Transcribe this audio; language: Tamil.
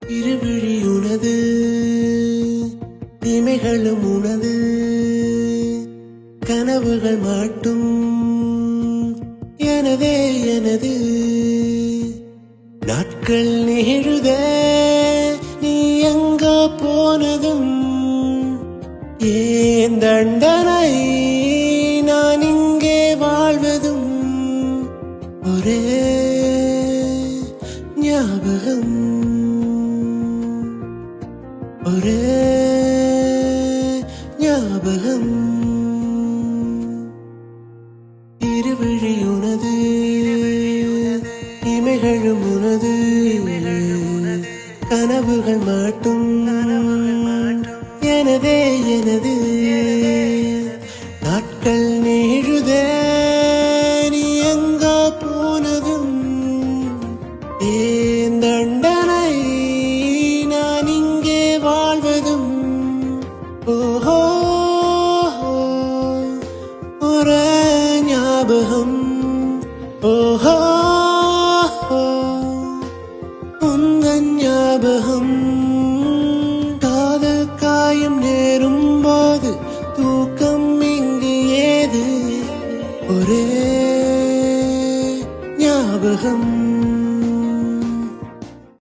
இருவிழி உனது தீமைகளும் உனது கனவுகள் மாட்டும் எனதே எனது நாட்கள் நிகழுத நீ எங்க போனதும் ஏன் தண்டனை நான் இங்கே வாழ்வதும் ஒரே ஞாபகம் ஒரே ஞாபகம் இருவிழி உனது இமைகளும் உனது கனவுகள் மாட்டும் எனதே எனது நாட்கள் நீழுதே நீ எங்க போனதும் ஏன் தண்டனை நான் இங்கே வாழ்வதும் ஓஹோ ஒரு ஞாபகம் ஓஹோ உந்தன் ஞாபகம் காதல் காயம் நேரும் போது தூக்கம் இங்கு ஏது ஒரே ஞாபகம்